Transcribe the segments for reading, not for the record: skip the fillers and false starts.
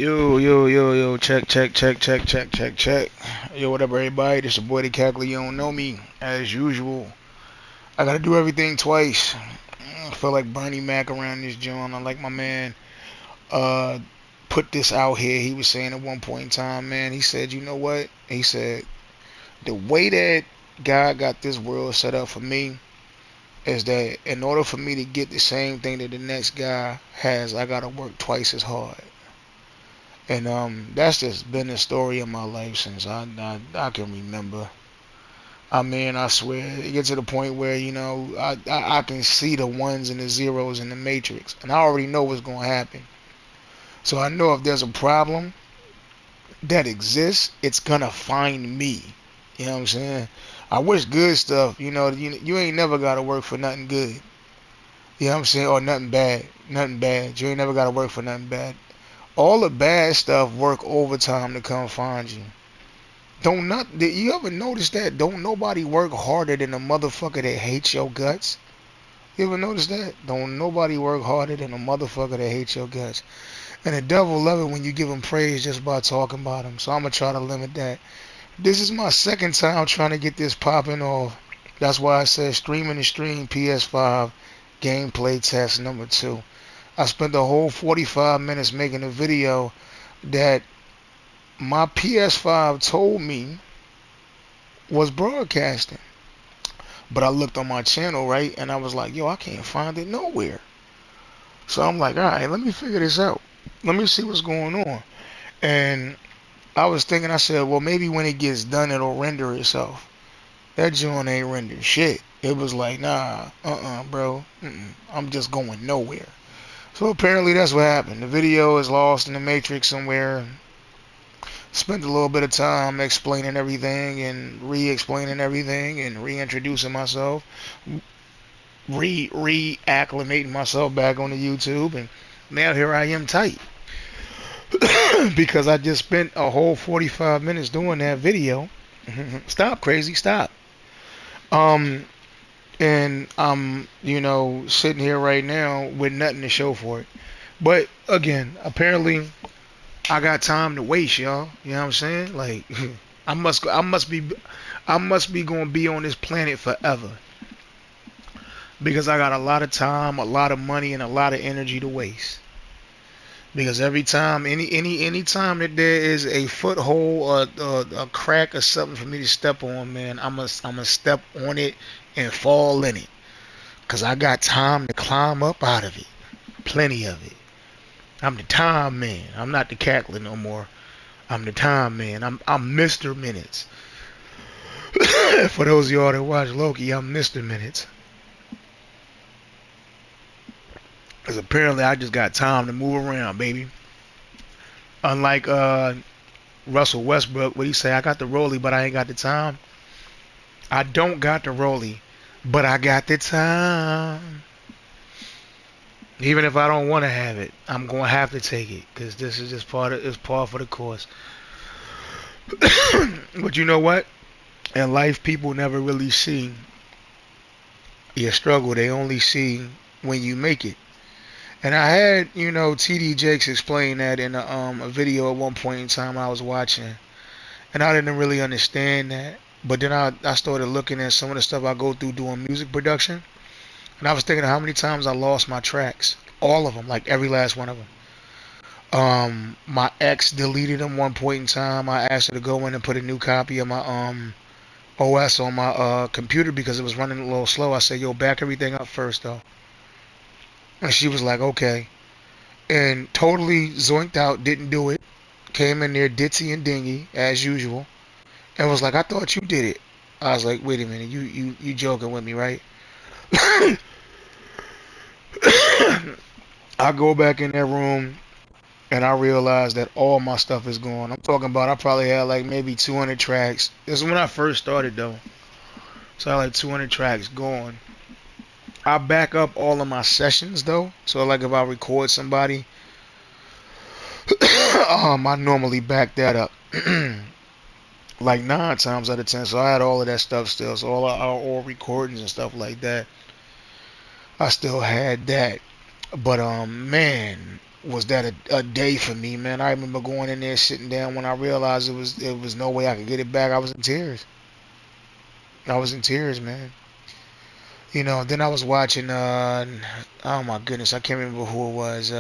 Yo, check. Yo, what up, everybody? This your boy, the Cackler. You don't know me. As usual, I gotta do everything twice. I feel like Bernie Mac around this joint. I like my man, uh, put this out here. He was saying at one point in time, man, he said, you know what? He said, the way that God got this world set up for me is that in order for me to get the same thing that the next guy has, I gotta work twice as hard. And that's just been the story of my life since I can remember. I mean, I swear, it gets to the point where, I can see the ones and the zeros in the matrix. And I already know what's going to happen. So I know if there's a problem that exists, it's going to find me. You know what I'm saying? I wish good stuff, you ain't never got to work for nothing good. You know what I'm saying? Or nothing bad. Nothing bad. You ain't never got to work for nothing bad. All the bad stuff work overtime to come find you. Don't not did you ever notice that? Don't nobody work harder than a motherfucker that hates your guts. You ever notice that? Don't nobody work harder than a motherfucker that hates your guts. And the devil love it when you give him praise just by talking about him. So I'm gonna try to limit that. This is my second time trying to get this popping off. That's why I said streaming the stream PS5 gameplay test number 2. I spent the whole 45 minutes making a video that my PS5 told me was broadcasting. But I looked on my channel, right, and I was like, yo, I can't find it nowhere. So I'm like, all right, let me figure this out. Let me see what's going on. And I was thinking, I said, well, maybe when it gets done, it'll render itself. That joint ain't rendered shit. It was like, nah, bro. I'm just going nowhere. So apparently that's what happened. The video is lost in the matrix somewhere. Spent a little bit of time explaining everything and re-explaining everything and reintroducing myself, re-acclimating myself back on the YouTube, and now here I am tight. Because I just spent a whole 45 minutes doing that video. Stop, crazy, stop. Um, and I'm, sitting here right now with nothing to show for it. But again, apparently I got time to waste, y'all. You know what I'm saying? Like I must be going to be on this planet forever because I got a lot of time, a lot of money, and a lot of energy to waste. Because every time, any time that there is a foothold or a crack or something for me to step on, man, I'm gonna step on it and fall in it. Cause I got time to climb up out of it, plenty of it. I'm the time man. I'm not the cackler no more. I'm the time man. I'm Mr. Minutes. For those of y'all that watch Loki, I'm Mr. Minutes. Because apparently I just got time to move around, baby. Unlike Russell Westbrook, what he say, I got the rollie, but I ain't got the time. I don't got the rollie, but I got the time. Even if I don't want to have it, I'm going to have to take it. Because this is just it's par for the course. But you know what? In life, people never really see your struggle. They only see when you make it. And I had, TD Jakes explain that in a video at one point in time I was watching. And I didn't really understand that. But then I started looking at some of the stuff I go through doing music production. And I was thinking of how many times I lost my tracks. All of them, like every last one of them. My ex deleted them one point in time. I asked her to go in and put a new copy of my OS on my computer because it was running a little slow. I said, yo, back everything up first, though. And she was like, okay. And totally zoinked out, didn't do it. Came in there ditzy and dingy, as usual. And was like, I thought you did it. I was like, wait a minute, you joking with me, right? I go back in that room and I realize that all my stuff is gone. I'm talking about I probably had like maybe 200 tracks. This is when I first started though. So I had like 200 tracks gone. I back up all of my sessions though. So like if I record somebody, I normally back that up. Like 9 times out of 10. So I had all of that stuff still. So all our old recordings and stuff like that. I still had that. But man, was that a day for me, man. I remember going in there, sitting down when I realized it was no way I could get it back. I was in tears. I was in tears, man. Then I was watching. Oh my goodness, I can't remember who it was.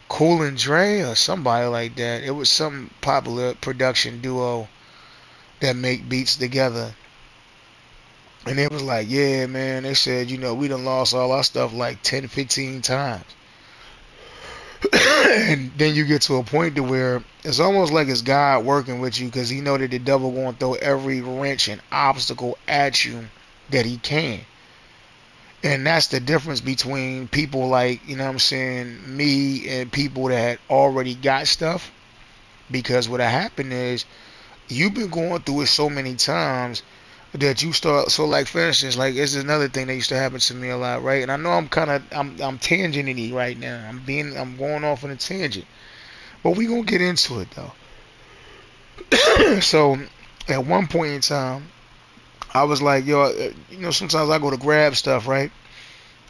Cool and Dre or somebody like that. It was some popular production duo that make beats together. And it was like, yeah, man, they said, we done lost all our stuff like 10, 15 times. And then you get to a point to where it's almost like it's God working with you because he know that the devil going to throw every wrench and obstacle at you that he can. And that's the difference between people like, what I'm saying, me and people that already got stuff. Because what happened is you've been going through it so many times that you start. So like for instance, like this is another thing that used to happen to me a lot, right? And I know I'm tangenting right now. I'm going off on a tangent, but we gonna get into it though. So at one point in time, I was like, yo, sometimes I go to grab stuff, right?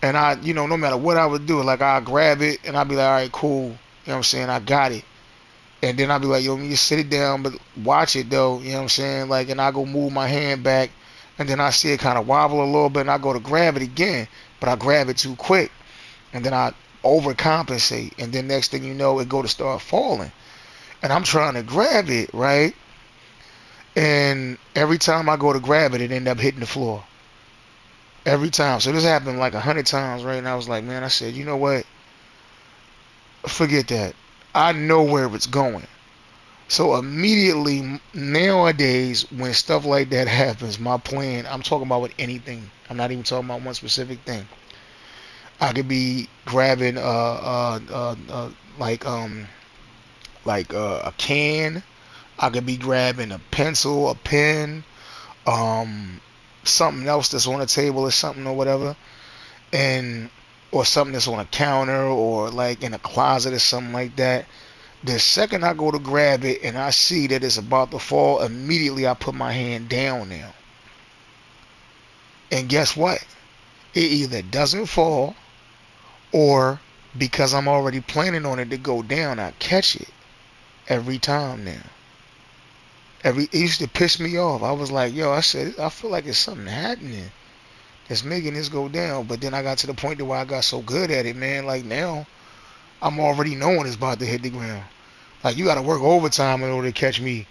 And no matter what I would do, like I grab it and I'd be like, all right, cool. You know what I'm saying? I got it. And then I'd be like, yo, let me just sit it down, but watch it though. You know what I'm saying? Like, and I go move my hand back, and then I see it kind of wobble a little bit, and I go to grab it again, but I grab it too quick, and then I overcompensate, and then next thing you know, it go to start falling, and I'm trying to grab it, right? And every time I go to grab it, it end up hitting the floor. Every time. So this happened like 100 times, right? And I was like, man, I said, you know what? Forget that. I know where it's going. So immediately nowadays, when stuff like that happens, my plan, I'm talking about with anything. I'm not even talking about one specific thing. I could be grabbing a can. I could be grabbing a pencil, a pen, um, something else that's on the table or something or whatever, and or something that's on a counter or like in a closet or something like that. The second I go to grab it and I see that it's about to fall, immediately I put my hand down now. And guess what? It either doesn't fall or because I'm already planning on it to go down, I catch it every time now. It used to piss me off. I was like, yo, I said, I feel like it's something happening that's making this go down. But then I got to the point where I got so good at it, man. Like now, I'm already knowing it's about to hit the ground. Like you got to work overtime in order to catch me.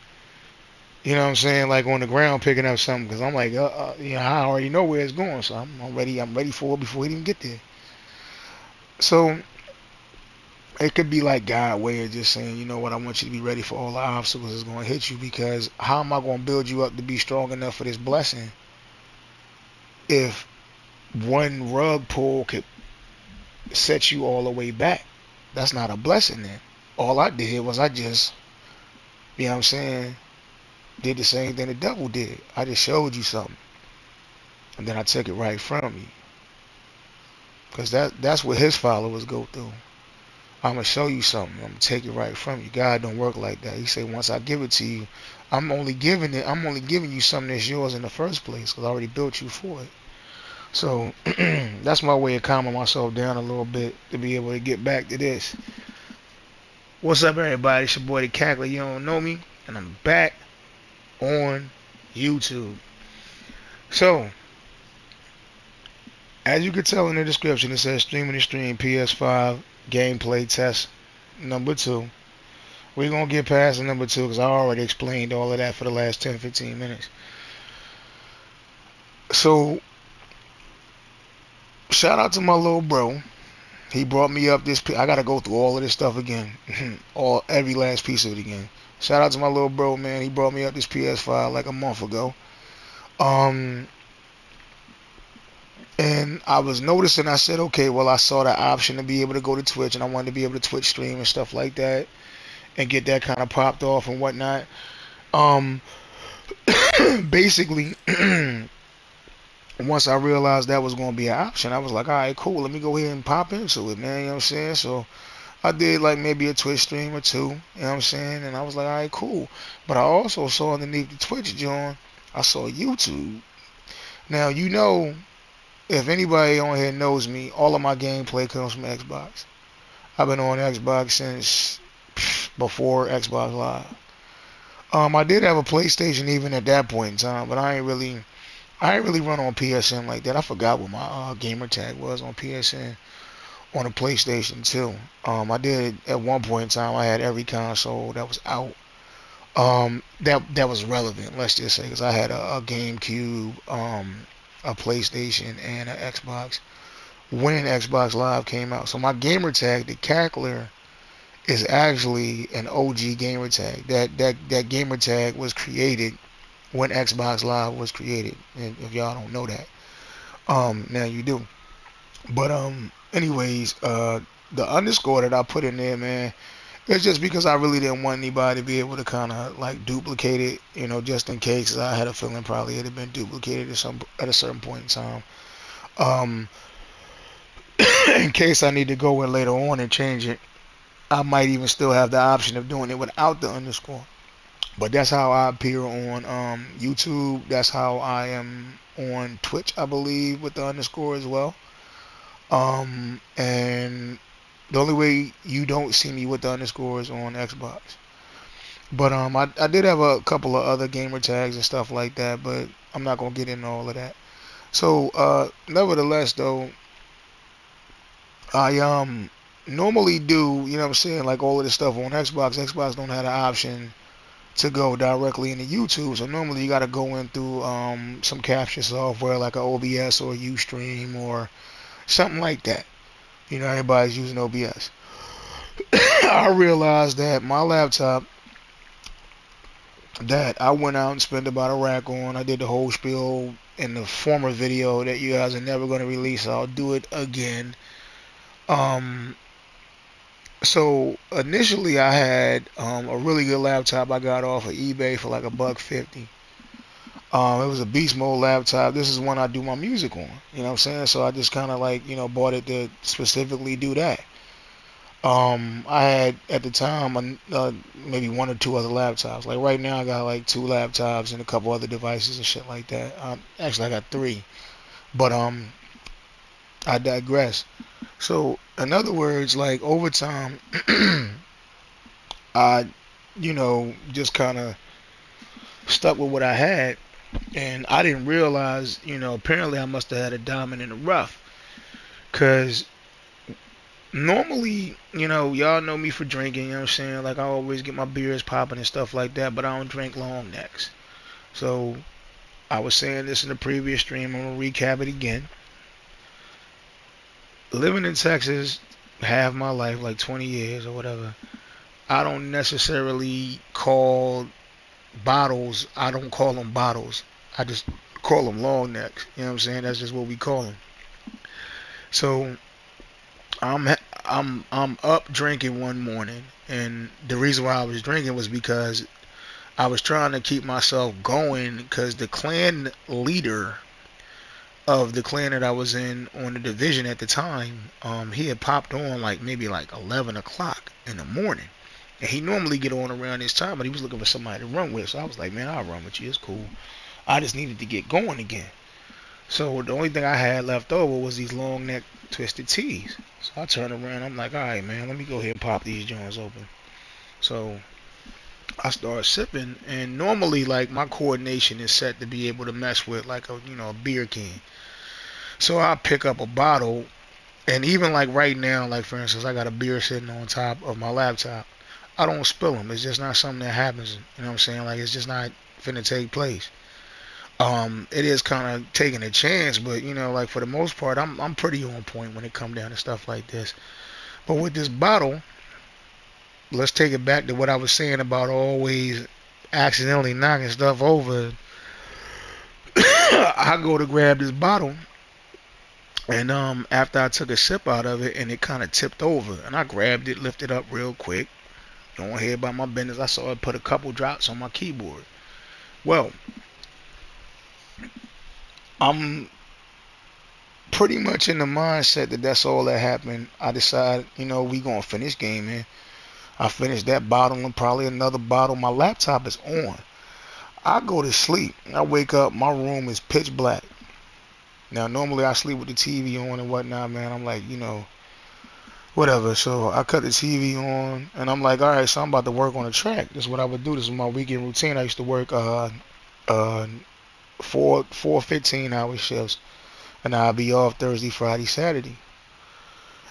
You know what I'm saying? Like on the ground picking up something because I'm like, I already know where it's going, so I'm ready. I'm ready for it before it even get there. So it could be like God way of just saying, you know what, I want you to be ready for all the obstacles that's going to hit you because how am I going to build you up to be strong enough for this blessing if one rug pull could set you all the way back? That's not a blessing then. All I did was I just, you know what I'm saying, did the same thing the devil did. I just showed you something. And then I took it right from you. Because that's what his followers go through. I'm going to show you something. I'm going to take it right from you. God don't work like that. He said, once I give it to you, I'm only giving you something that's yours in the first place because I already built you for it. So that's my way of calming myself down a little bit to be able to get back to this. What's up, everybody? It's your boy, the Cackler. You don't know me. And I'm back on YouTube. So, as you can tell in the description, it says streaming the stream PS5 gameplay test number 2. We're going to get past the number 2 because I already explained all of that for the last 10-15 minutes. So, shout out to my little bro. He brought me up this. I got to go through all of this stuff again. Every last piece of it again. Shout out to my little bro, man. He brought me up this PS5 like a month ago. And I was noticing, I said, okay, well, I saw the option to be able to go to Twitch, and I wanted to be able to Twitch stream and stuff like that, and get that kind of popped off and whatnot. Basically, once I realized that was going to be an option, I was like, all right, cool, let me go ahead and pop into it, man, you know what I'm saying? So I did like maybe a Twitch stream or two, you know what I'm saying? And I was like, all right, cool. But I also saw underneath the Twitch joint, I saw YouTube. Now, if anybody on here knows me, all of my gameplay comes from Xbox. I've been on Xbox since before Xbox Live. I did have a PlayStation even at that point in time, but I ain't really run on PSN like that. I forgot what my gamer tag was on PSN on a PlayStation too. I did at one point in time. I had every console that was out. That was relevant. Let's just say because I had a GameCube, a PlayStation, and an Xbox. When Xbox Live came out, so my gamer tag, the Cackler, is actually an OG gamer tag. That gamer tag was created when Xbox Live was created. And if y'all don't know that, now you do. But anyways, the underscore that I put in there, man, it's just because I really didn't want anybody to be able to kind of like duplicate it, just in case. I had a feeling probably it had been duplicated at a certain point in time. Um, in case I need to go in later on and change it, I might even still have the option of doing it without the underscore. But that's how I appear on YouTube. That's how I am on Twitch, I believe, with the underscore as well. And the only way you don't see me with the underscore is on Xbox. But I did have a couple of other gamer tags and stuff like that, but I'm not gonna get into all of that. So nevertheless, though, I normally do, you know what I'm saying, like all of this stuff on Xbox. Xbox don't have the option to go directly into YouTube, so normally you got to go in through some capture software like a OBS or Ustream or something like that. Everybody's using OBS. I realized that my laptop that I went out and spent about a rack on. I did the whole spiel in the former video that you guys are never going to release. So I'll do it again. Um, so initially I had a really good laptop I got off of eBay for like a buck 50. It was a beast mode laptop. This is one I do my music on. You know what I'm saying? So I just kind of like bought it to specifically do that. I had at the time maybe one or two other laptops. Like right now, I got like two laptops and a couple other devices and shit like that. Actually, I got three, but I digress. So, in other words, like over time, I, just kind of stuck with what I had, and I didn't realize, apparently I must have had a diamond in the rough, cause normally, y'all know me for drinking, you know what I'm saying? Like, I always get my beers popping and stuff like that, but I don't drink long necks. So, I was saying this in the previous stream, I'm going to recap it again. Living in Texas, half my life, like 20 years or whatever, I don't necessarily call bottles, I don't call them bottles. I just call them long necks. You know what I'm saying? That's just what we call them. So, I'm I'm up drinking one morning, and the reason why I was drinking was because I was trying to keep myself going because the clan leader of the clan that I was in on the division at the time, he had popped on like maybe like 11 o'clock in the morning. And he normally get on around this time, but he was looking for somebody to run with. So I was like, man, I'll run with you. It's cool. I just needed to get going again. So the only thing I had left over was these long neck twisted tees. So I turned around. I'm like, all right, man, let me go ahead and pop these joints open. So I started sipping, and normally, like my coordination is set to be able to mess with like a beer can. So I pick up a bottle, and even like right now, like for instance, I got a beer sitting on top of my laptop. I don't spill them. It's just not something that happens. You know what I'm saying? Like it's just not finna take place. It is kind of taking a chance, but like for the most part, I'm pretty on point when it come down to stuff like this. But with this bottle, let's take it back to what I was saying about always accidentally knocking stuff over. I go to grab this bottle, and after I took a sip out of it, and it kind of tipped over, and I grabbed it, lifted up real quick, going ahead about my business. I saw it put a couple drops on my keyboard. Well, I'm pretty much in the mindset that that's all that happened. I decided, we gonna finish gaming. I finished that bottle and probably another bottle. My laptop is on. I go to sleep. I wake up. My room is pitch black. Now, normally I sleep with the TV on and whatnot, man. I'm like, whatever. So I cut the TV on, and I'm like, all right, so I'm about to work on the track. This is what I would do. This is my weekend routine. I used to work uh four 15-hour shifts, and I'd be off Thursday, Friday, Saturday.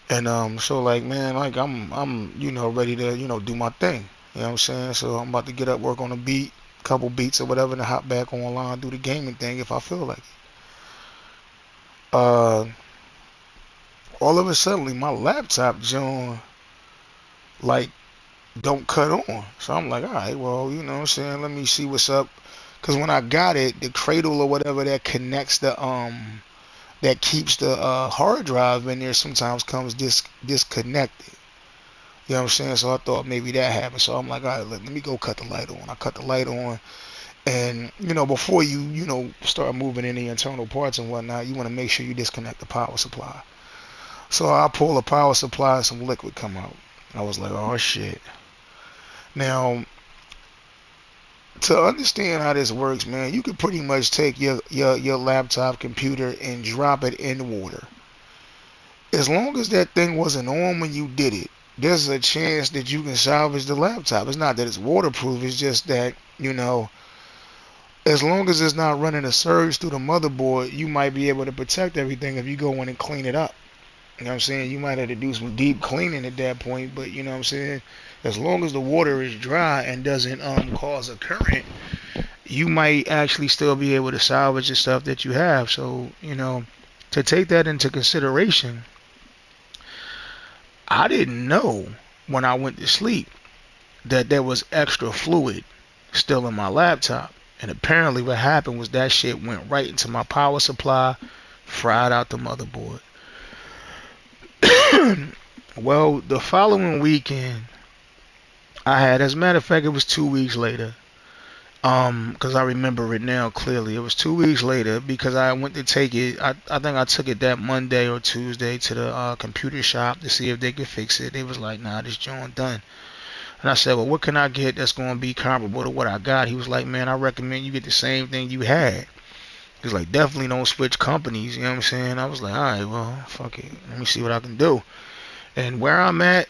And so like man, like I'm ready to do my thing. You know what I'm saying? So I'm about to get up, work on a beat, couple beats or whatever, and then hop back online, do the gaming thing if I feel like it. Uh, all of a sudden, my laptop joint like don't cut on. So I'm like, all right, well, you know what I'm saying? Let me see what's up. Cause when I got it, the cradle or whatever that connects the that keeps the hard drive in there sometimes comes disconnected. You know what I'm saying? So I thought maybe that happened. So I'm like, all right, let me go cut the light on. I cut the light on, and before you start moving any internal parts and whatnot, you want to make sure you disconnect the power supply. So I pull the power supply and some liquid come out. I was like, oh shit. Now, to understand how this works, man, you could pretty much take your laptop computer and drop it in water. As long as that thing wasn't on when you did it, there's a chance that you can salvage the laptop. It's not that it's waterproof, it's just that, as long as it's not running a surge through the motherboard, you might be able to protect everything if you go in and clean it up. You know what I'm saying? You might have to do some deep cleaning at that point, but you know what I'm saying? As long as the water is dry and doesn't cause a current, you might actually still be able to salvage the stuff that you have. So, to take that into consideration, I didn't know when I went to sleep that there was extra fluid still in my laptop. And apparently what happened was that shit went right into my power supply, fried out the motherboard. Well, the following weekend, I had, as a matter of fact, it was 2 weeks later. Because I remember it now clearly. It was 2 weeks later because I went to take it. I think I took it that Monday or Tuesday to the computer shop to see if they could fix it. They was like, nah, this joint done. And I said, well, what can I get that's going to be comparable to what I got? He was like, man, I recommend you get the same thing you had. He's like, definitely don't switch companies. You know what I'm saying? I was like, all right, well, fuck it. Let me see what I can do. And where I'm at,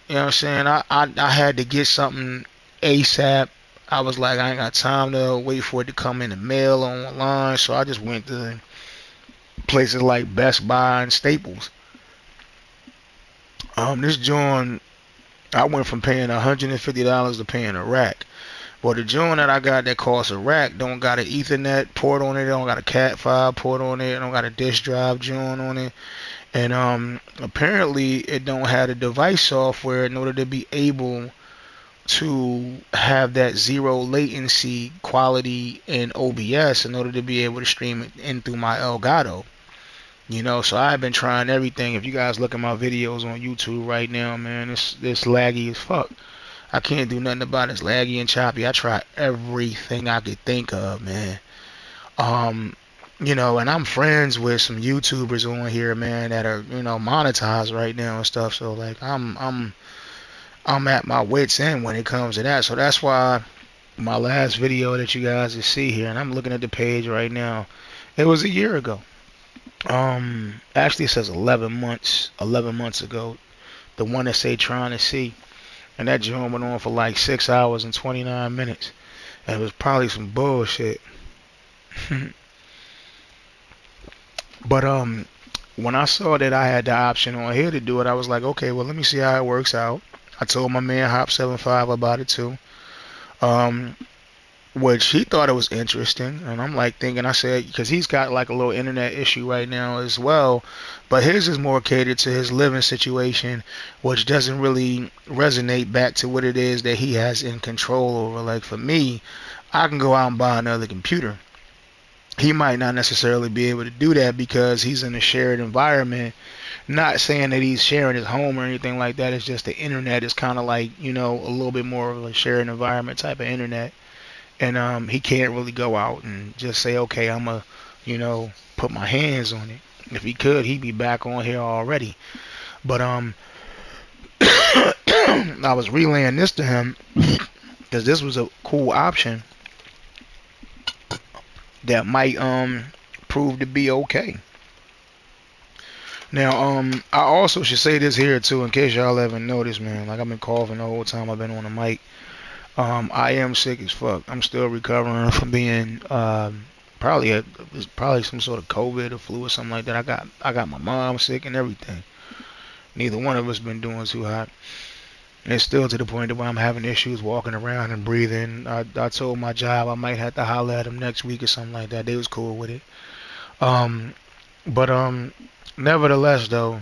you know what I'm saying? I had to get something ASAP. I was like, I ain't got time to wait for it to come in the mail or online. So I just went to places like Best Buy and Staples. This joint, I went from paying $150 to paying a rack. Well, the joint that I got that costs a rack don't got an Ethernet port on it. It don't got a Cat5 port on it. It don't got a disk drive joint on it. And apparently it don't have the device software in order to be able to have that zero latency quality in OBS in order to be able to stream it in through my Elgato. So I've been trying everything. If you guys look at my videos on YouTube right now, man, it's laggy as fuck. I can't do nothing about it. It's laggy and choppy. I try everything I could think of, man. And I'm friends with some YouTubers on here, man, that are, monetized right now and stuff. So like I'm at my wit's end when it comes to that. So that's why my last video that you guys will see here, and I'm looking at the page right now, it was a year ago. Actually it says 11 months ago. The one that say trying to see. And that joint went on for like 6 hours and 29 minutes. And it was probably some bullshit. But when I saw that I had the option on here to do it, I was like, okay, well let me see how it works out. I told my man Hop75 about it too. Which he thought it was interesting, and I'm like thinking, I said, because he's got like a little internet issue right now as well, but his is more catered to his living situation, which doesn't really resonate back to what it is that he has in control over. Like for me, I can go out and buy another computer. He might not necessarily be able to do that because he's in a shared environment. Not saying that he's sharing his home or anything like that. It's just the internet is kind of like, a little bit more of a shared environment type of internet. And he can't really go out and just say, okay, I'm going to, put my hands on it. If he could, he'd be back on here already. But I was relaying this to him because this was a cool option that might prove to be okay. Now, I also should say this here too, in case y'all haven't noticed, man. Like I've been coughing the whole time I've been on the mic. I am sick as fuck. I'm still recovering from being it's probably some sort of COVID or flu or something like that. I got my mom sick and everything. Neither one of us been doing too hot. And it's still to the point where I'm having issues walking around and breathing. I told my job I might have to holler at them next week or something like that. They was cool with it. Um, but nevertheless though,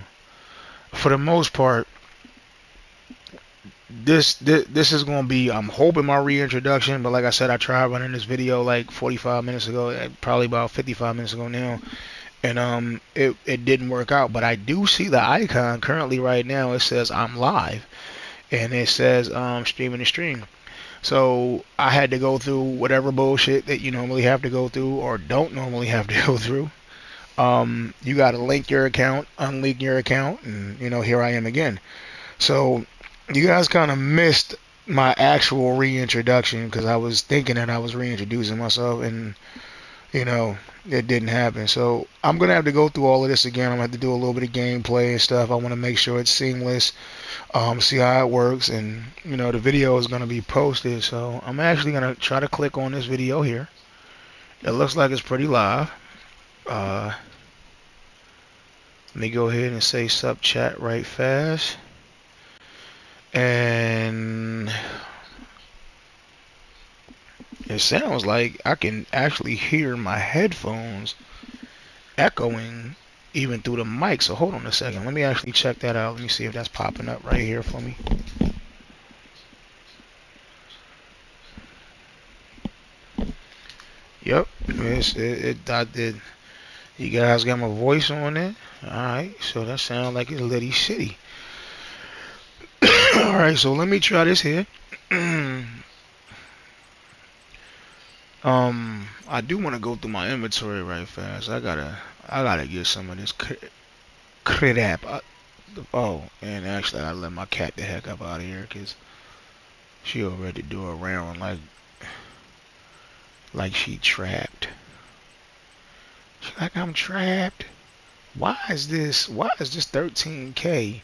for the most part, this is gonna be, I'm hoping, my reintroduction. But like I said, I tried running this video like 45 minutes ago, probably about 55 minutes ago now, and it didn't work out. But I do see the icon currently right now. It says I'm live, and it says streaming the stream. So I had to go through whatever bullshit that you normally have to go through or don't normally have to go through. You got to link your account, unlink your account, and here I am again. So you guys kind of missed my actual reintroduction because I was thinking that I was reintroducing myself, and you know it didn't happen. So I'm gonna have to go through all of this again. I'm gonna have to do a little bit of gameplay and stuff. I want to make sure it's seamless, see how it works, and the video is gonna be posted. So I'm actually gonna try to click on this video here. It looks like it's pretty live. Let me go ahead and say sub chat right fast. And it sounds like I can actually hear my headphones echoing even through the mic. So hold on a second. Let me actually check that out. Let me see if that's popping up right here for me. Yep. I did. You guys got my voice on it. Alright. So that sounds like it's litty shitty. Alright. So let me try this here. I do want to go through my inventory right fast. I gotta get some of this crap. Oh, and actually, I let my cat the heck up out of here because she already do around like she trapped. She's like, I'm trapped. Why is this? Why is this 13K?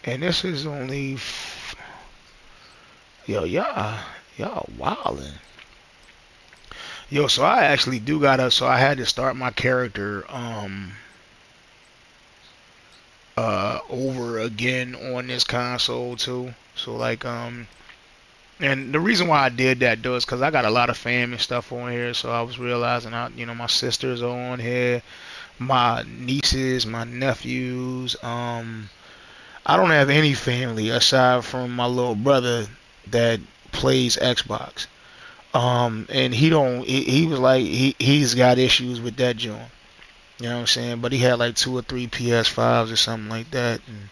And this is only. Yo, y'all wildin'. Yo, so I actually do gotta. So I had to start my character over again on this console too. So like and the reason why I did that though is because I got a lot of fam and stuff on here. So I was realizing my sisters are on here, my nieces, my nephews. I don't have any family aside from my little brother that plays Xbox. And he don't. He was like he's got issues with that joint. You know what I'm saying? But he had like 2 or 3 PS5s or something like that, and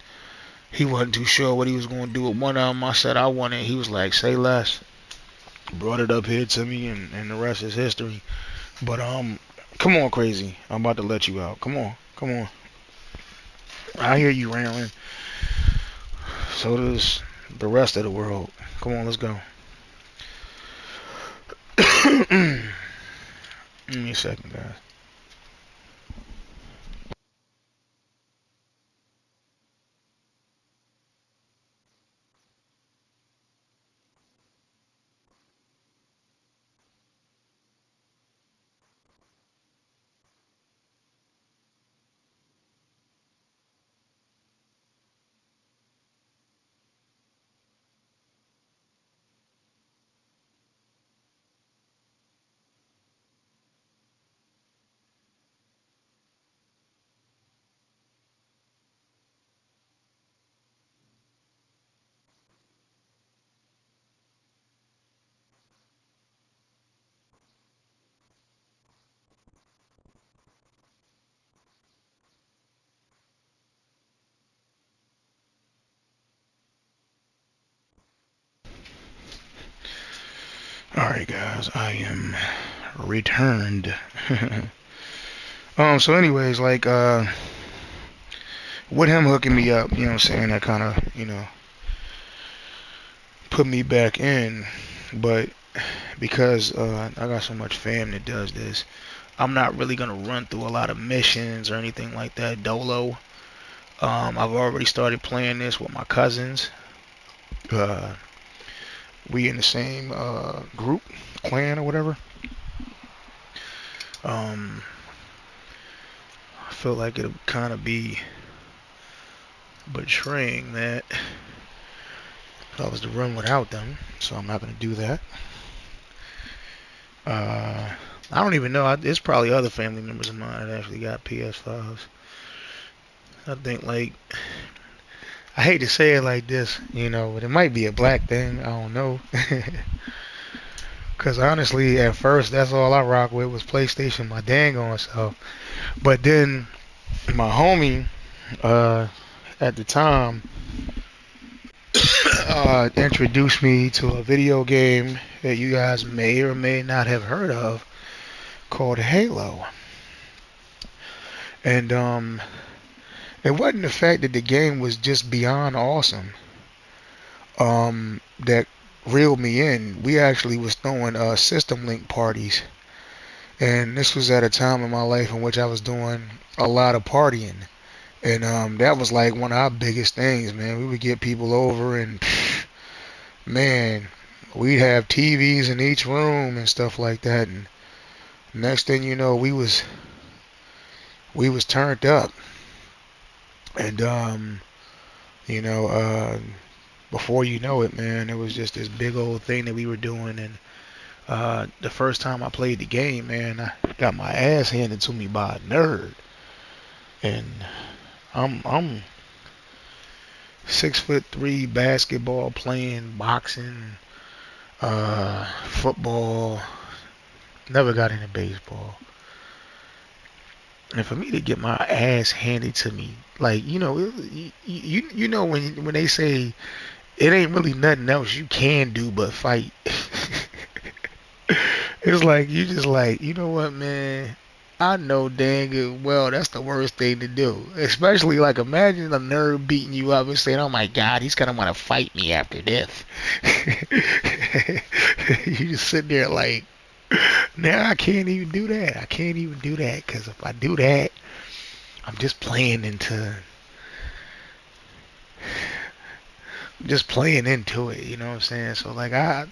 he wasn't too sure what he was going to do with one of them. I said I want it. He was like, say less. Brought it up here to me, and the rest is history. But come on, crazy. I'm about to let you out. Come on, come on. I hear you railing. So does the rest of the world. Come on, let's go. Give me a second, guys. Alright, guys, I am returned. So anyways, like, with him hooking me up, you know what I'm saying, that kind of, put me back in. But because I got so much fam that does this, I'm not really gonna run through a lot of missions or anything like that dolo. I've already started playing this with my cousins. Uh, we in the same group, clan or whatever. Um, I feel like it'll kind of be betraying that if I was to run without them, so I'm not gonna do that. Uh, I don't even know. There's probably other family members of mine that actually got PS5s. I think like I hate to say it like this, but it might be a black thing. I don't know. Cause honestly, at first, that's all I rock with was PlayStation, my dang on self. But then my homie, uh, at the time, introduced me to a video game that you guys may or may not have heard of called Halo. And it wasn't the fact that the game was just beyond awesome. That reeled me in. We actually was throwing system link parties, and this was at a time in my life in which I was doing a lot of partying, and that was like one of our biggest things, man. We would get people over, and man, we'd have TVs in each room and stuff like that, and next thing you know, we was turned up, and you know, before you know it, man, it was just this big old thing that we were doing, and the first time I played the game, man, I got my ass handed to me by a nerd, and I'm 6'3" basketball playing, boxing, football. Never got into baseball, and for me to get my ass handed to me, like you know when they say it ain't really nothing else you can do but fight. It's like you just like, you know what, man? I know dang good well that's the worst thing to do. Especially like imagine a nerd beating you up and saying, "Oh my God, he's gonna want to fight me after this." You just sit there like, now I can't even do that. I can't even do that because if I do that, I'm just playing into it. You know what I'm saying? So like I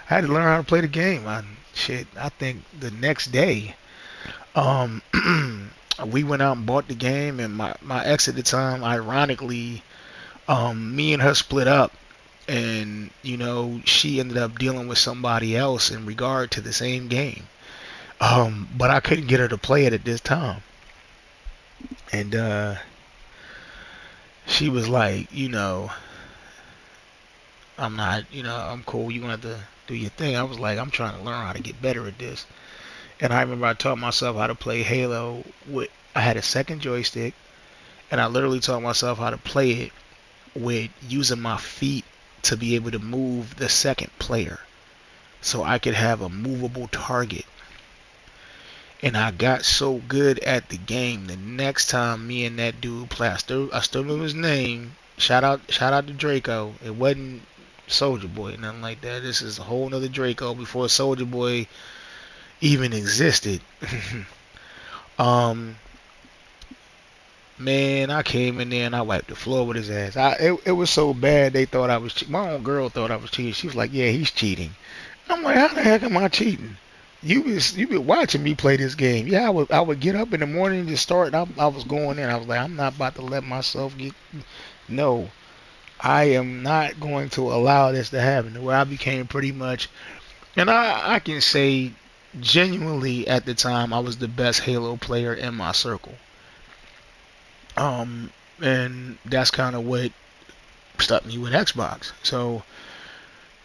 had to learn how to play the game. I think the next day, um, we went out and bought the game, and my ex at the time, ironically, me and her split up, and she ended up dealing with somebody else in regard to the same game. But I couldn't get her to play it at this time, and she was like, I'm not, I'm cool. You gonna have to do your thing. I was like, I'm trying to learn how to get better at this. And I remember I taught myself how to play Halo with I had a second joystick, and I literally taught myself how to play it with using my feet to be able to move the second player so I could have a movable target. And I got so good at the game. The next time me and that dude played, I still knew his name. Shout out to Draco. It wasn't Soldier Boy, nothing like that. This is a whole nother Draco before Soldier Boy even existed. um, Man, I came in there and I wiped the floor with his ass. It was so bad they thought I was my own girl thought I was cheating. She was like, "Yeah, he's cheating." I'm like, "How the heck am I cheating? You been watching me play this game." Yeah, I would get up in the morning and just start. I was going in. I was like, "I'm not about to let myself get no. I am not going to allow this to happen." Where I became pretty much, and I can say genuinely at the time I was the best Halo player in my circle. Um, and that's kind of what stuck me with Xbox. So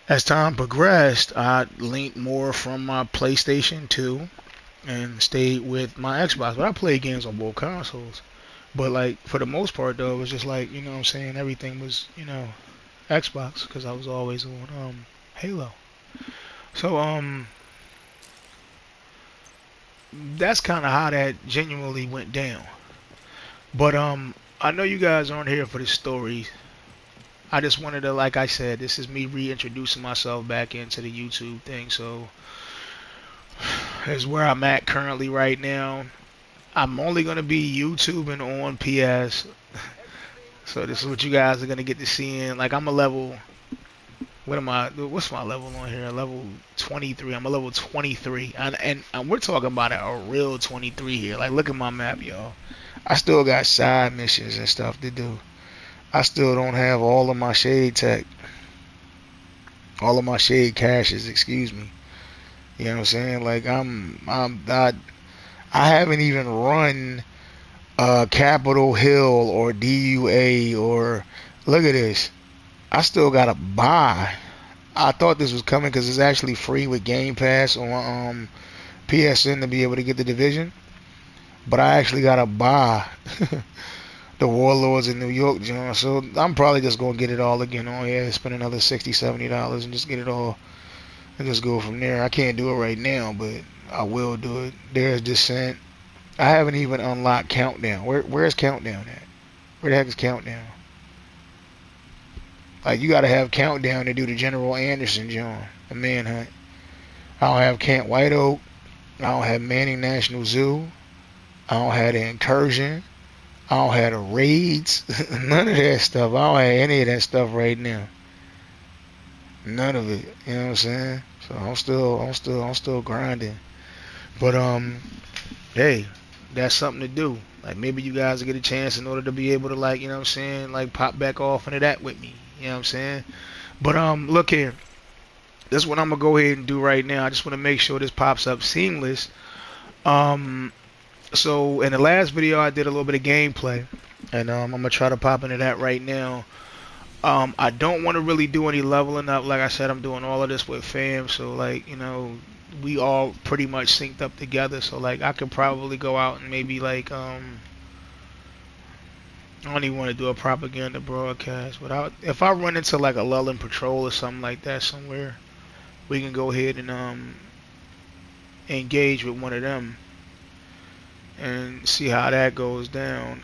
as time progressed, I leaned more from my PlayStation 2 and stayed with my Xbox. But I played games on both consoles. But like for the most part though, it was just like, what I'm saying, everything was, Xbox because I was always on Halo. So that's kind of how that genuinely went down. But I know you guys aren't here for the story. I just wanted to, like I said, this is me reintroducing myself back into the YouTube thing. So, is where I'm at currently right now. I'm only going to be YouTubing on PS. So this is what you guys are gonna get to see. In like I'm a level. What am I? What's my level on here? Level 23. I'm a level 23, and we're talking about a real 23 here. Like look at my map, y'all. I still got side missions and stuff to do. I still don't have all of my shade tech, all of my shade caches. Excuse me. You know what I'm saying? Like I haven't even run Capitol Hill or DUA or look at this. I still gotta buy. I thought this was coming because it's actually free with Game Pass on PSN to be able to get the division, but I actually gotta buy the Warlords in New York, John. So I'm probably just gonna get it all again on here, spend another $60, $70 and just get it all and just go from there. I can't do it right now, but I will do it. There's Descent. I haven't even unlocked Countdown. Where's Countdown at? Where the heck is Countdown? Like you gotta have Countdown to do the General Anderson, John, the Manhunt. I don't have Camp White Oak. I don't have Manning National Zoo. I don't have the Incursion. I don't have the Raids. None of that stuff. I don't have any of that stuff right now. None of it. You know what I'm saying? So I'm still grinding. But hey, that's something to do. Like maybe you guys will get a chance in order to be able to like, you know what I'm saying, like pop back off into that with me. You know what I'm saying? But look here. This is what I'm gonna go ahead and do right now. I just want to make sure this pops up seamless. So in the last video I did a little bit of gameplay, and I'm gonna try to pop into that right now. I don't want to really do any leveling up. Like I said, I'm doing all of this with fam, so like, you know, we all pretty much synced up together. So like I could probably go out and maybe like I don't even want to do a propaganda broadcast, but if I run into like a lull in patrol or something like that somewhere, we can go ahead and engage with one of them and see how that goes down.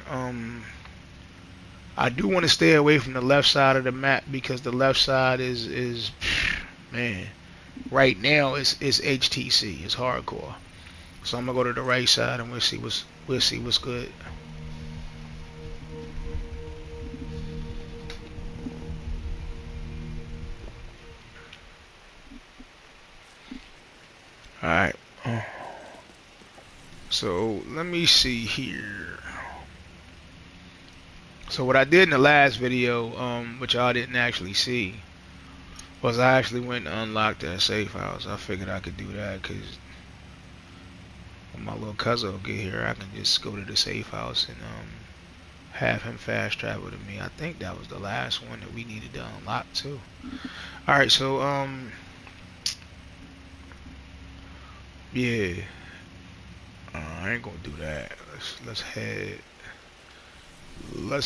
I do want to stay away from the left side of the map because the left side is man, right now it's HTC, it's hardcore. So I'm gonna go to the right side and we'll see what's good. All right. So let me see here. So what I did in the last video, which y'all didn't actually see, was I actually went and unlocked that safe house. I figured I could do that because when my little cousin will get here, I can just go to the safe house and have him fast travel to me. I think that was the last one that we needed to unlock too. All right, so yeah, I ain't gonna do that. Let's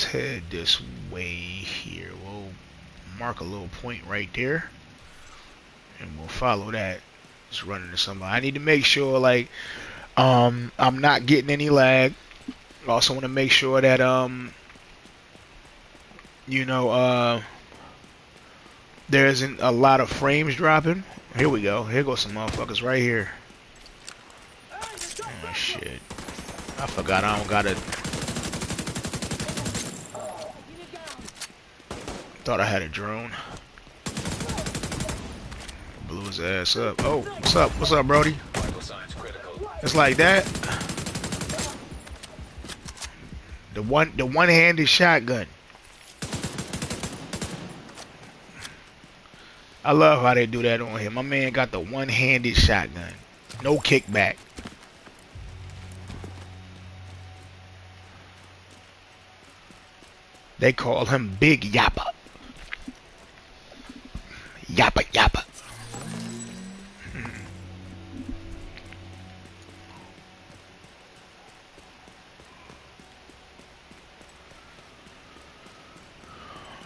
head this way here. We'll mark a little point right there, and we'll follow that. Just run into somebody. I need to make sure like I'm not getting any lag. I also want to make sure that you know there isn't a lot of frames dropping. Here we go. Here goes some motherfuckers right here. Oh shit. I forgot I don't gotta. Thought I had a drone. Blew his ass up. Oh, what's up? What's up, Brody? It's like that. The one-handed shotgun. I love how they do that on him. My man got the one-handed shotgun. No kickback. They call him Big Yappa. Yappa Yappa.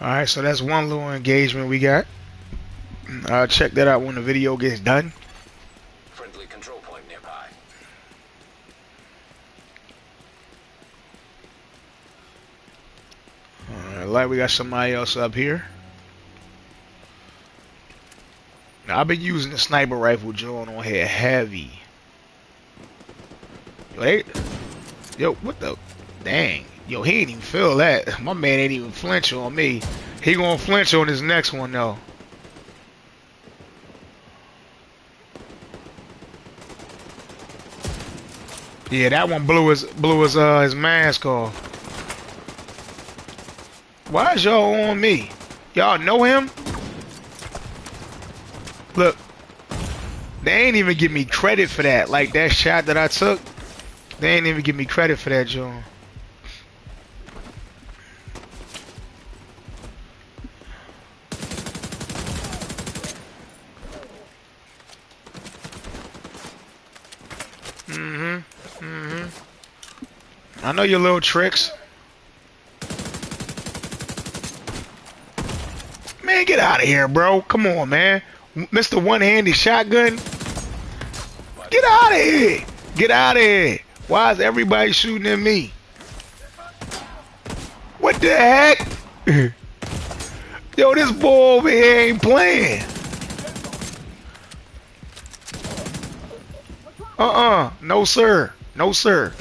Alright, so that's one little engagement we got. Check that out when the video gets done. Friendly control point nearby. Alright, like we got somebody else up here. Now, I've been using the sniper rifle joint on here heavy. Wait. Yo, what the? Dang. Yo, he ain't even feel that. My man ain't even flinch on me. He gonna flinch on his next one though. Yeah, that one blew his mask off. Why is y'all on me? Y'all know him? Look, they ain't even give me credit for that. Like that shot that I took, they ain't even give me credit for that, John. I know your little tricks. Man, get out of here, bro. Come on, man. Mr. One-Handed Shotgun. Get out of here. Get out of here. Why is everybody shooting at me? What the heck? Yo, this boy over here ain't playing. No, sir. No, sir.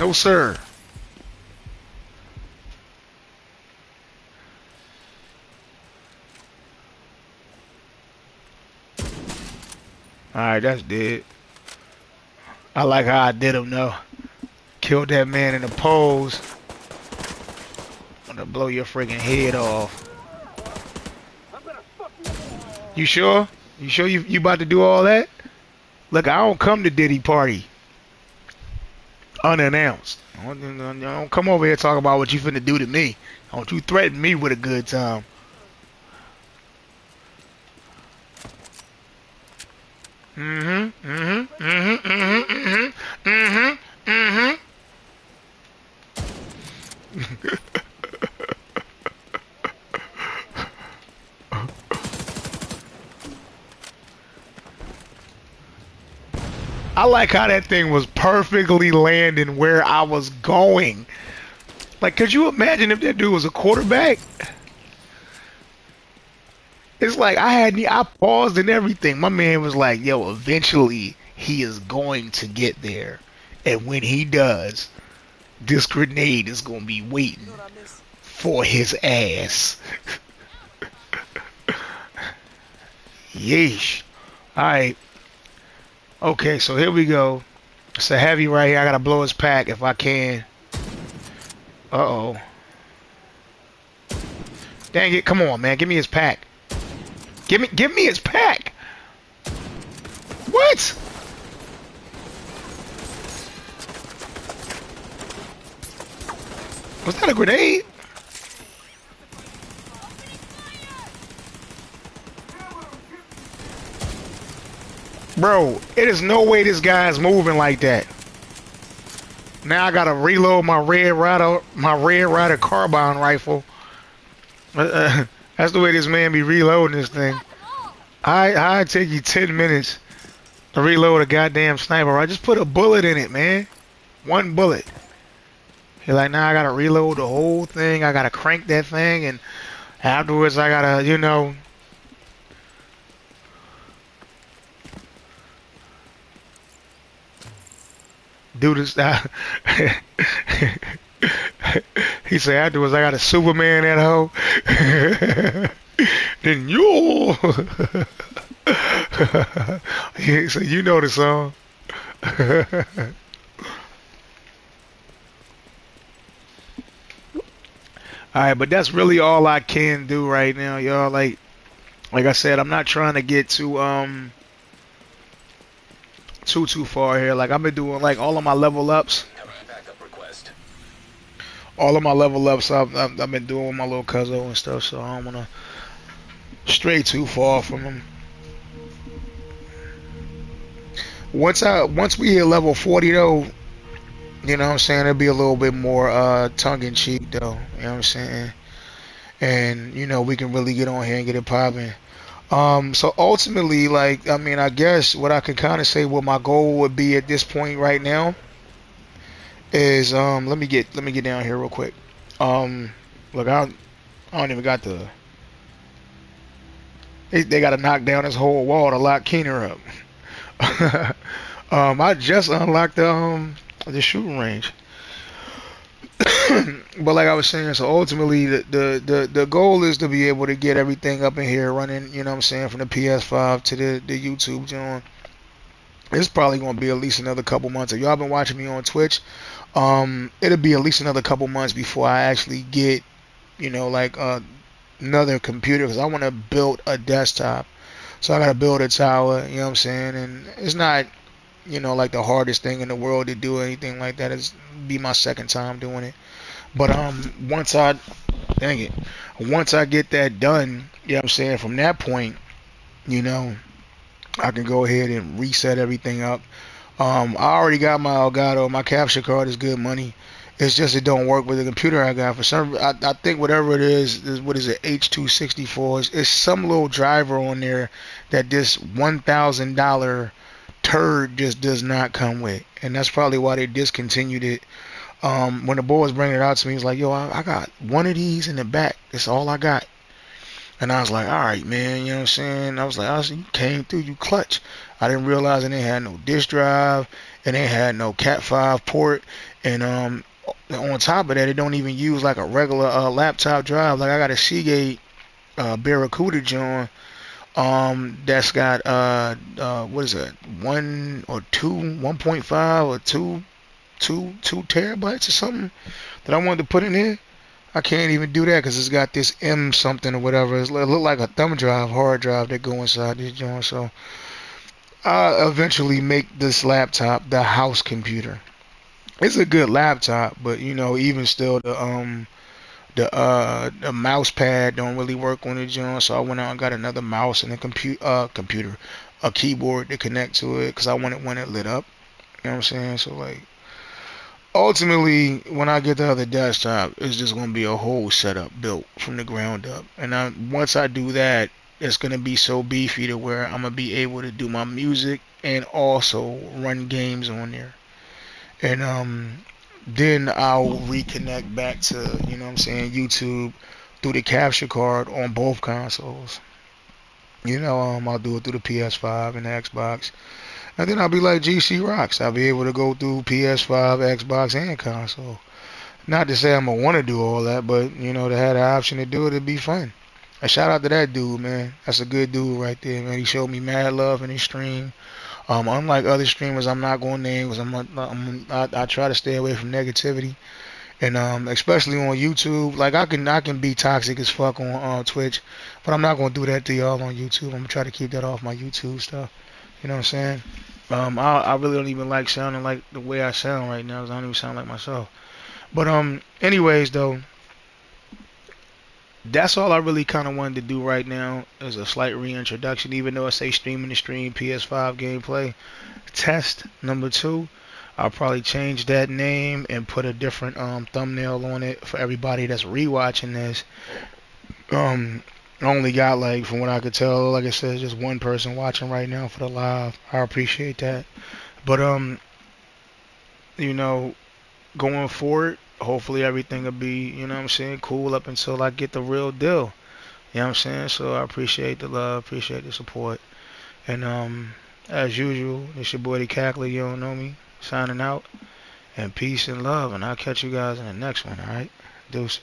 No, sir. Alright, that's dead. I like how I did him, though. Killed that man in the pose. I'm gonna blow your freaking head off. You sure? You sure you about to do all that? Look, I don't come to Diddy party unannounced. Don't come over here talking about what you finna do to me. Don't you threaten me with a good time. I like how that thing was perfectly landing where I was going. Like, could you imagine if that dude was a quarterback? It's like I paused and everything. My man was like, yo, eventually he is going to get there. And when he does, this grenade is going to be waiting for his ass. Yeesh. Alright. Okay, so here we go. It's a heavy right here. I gotta blow his pack if I can. Uh-oh. Dang it, come on, man. Give me his pack. Give me his pack. What? Was that a grenade? Bro, it is no way this guy's moving like that. Now I gotta reload my Red Ryder carbine rifle. That's the way this man be reloading this thing. I take you 10 minutes to reload a goddamn sniper. I just put a bullet in it, man. One bullet. You're like, now I gotta reload the whole thing. I gotta crank that thing, and afterwards I gotta, you know. Do this. He said afterwards I got a Superman that hoe. Then you. He said you know the song. Alright, but that's really all I can do right now, y'all. Like I said, I'm not trying to get too too far here. Like I've been doing like all of my level ups. All of my level ups I've been doing with my little cousin and stuff, so I don't wanna stray too far from him. Once we hit level 40 though, you know what I'm saying, it'll be a little bit more tongue in cheek though. You know what I'm saying? And you know, we can really get on here and get it popping. So ultimately, like, I mean, I guess what I can kind of say what my goal would be at this point right now is, let me get down here real quick. Look, I don't even got the, they got to knock down this whole wall to lock Keener up. I just unlocked the shooting range. But like I was saying, so ultimately the goal is to be able to get everything up in here running, you know what I'm saying, from the PS5 to the YouTube joint. It's probably gonna be at least another couple months. If y'all been watching me on Twitch, it'll be at least another couple months before I actually get, like another computer because I want to build a desktop. So I gotta build a tower, you know what I'm saying? And it's not, like the hardest thing in the world to do anything like that. It's be my second time doing it. But dang it, once I get that done, you know what I'm saying? From that point, you know, I can go ahead and reset everything up. I already got my Elgato. My capture card is good money. It's just it don't work with the computer I got. For some, I think whatever it is what is it, H264? It's some little driver on there that this $1,000 turd just does not come with, and that's probably why they discontinued it. When the boy was bringing it out to me, he's like, "Yo, I got one of these in the back. That's all I got." And I was like, all right, man, you know what I'm saying? I was like, you came through, you clutch. I didn't realize that they had no disk drive and they had no Cat 5 port. And on top of that, it don't even use like a regular laptop drive. Like I got a Seagate Barracuda joint that's got what is it, 1.5 or 2 terabytes or something that I wanted to put in there. I can't even do that because it's got this M something or whatever. It look like a thumb drive, hard drive that go inside this joint. So I'll eventually make this laptop the house computer. It's a good laptop, but even still, the mouse pad don't really work on the joint. So I went out and got another mouse and a computer, a keyboard to connect to it because I want it when it lit up. You know what I'm saying? So like ultimately, when I get the other desktop, it's just gonna be a whole setup built from the ground up. And once I do that, it's gonna be so beefy to where I'm gonna be able to do my music and also run games on there. And then I'll reconnect back to what I'm saying, YouTube through the capture card on both consoles. I'll do it through the PS5 and the Xbox. And then I'll be like GC Rocks. I'll be able to go through PS5, Xbox, and console. Not to say I'm gonna want to do all that, but to have the option to do it, it'd be fun. A shout out to that dude, man. That's a good dude right there, man. He showed me mad love in his stream. Unlike other streamers, I'm not going to name because I try to stay away from negativity, and especially on YouTube. Like I can be toxic as fuck on Twitch, but I'm not gonna do that to y'all on YouTube. I'm gonna try to keep that off my YouTube stuff. You know what I'm saying? I really don't even like sounding like the way I sound right now, 'cause I don't even sound like myself. But anyways though, that's all I really kind of wanted to do right now is a slight reintroduction. Even though I say streaming the stream PS5 gameplay test number two, I'll probably change that name and put a different thumbnail on it for everybody that's rewatching this. I only got like, from what I could tell, like I said, just one person watching right now for the live. I appreciate that. But you know, going forward, hopefully everything will be, what I'm saying, cool up until I get the real deal. You know what I'm saying? So I appreciate the love, appreciate the support. And as usual, it's your boy the Cackler, you don't know me, signing out. And peace and love, and I'll catch you guys in the next one, alright? Deuces.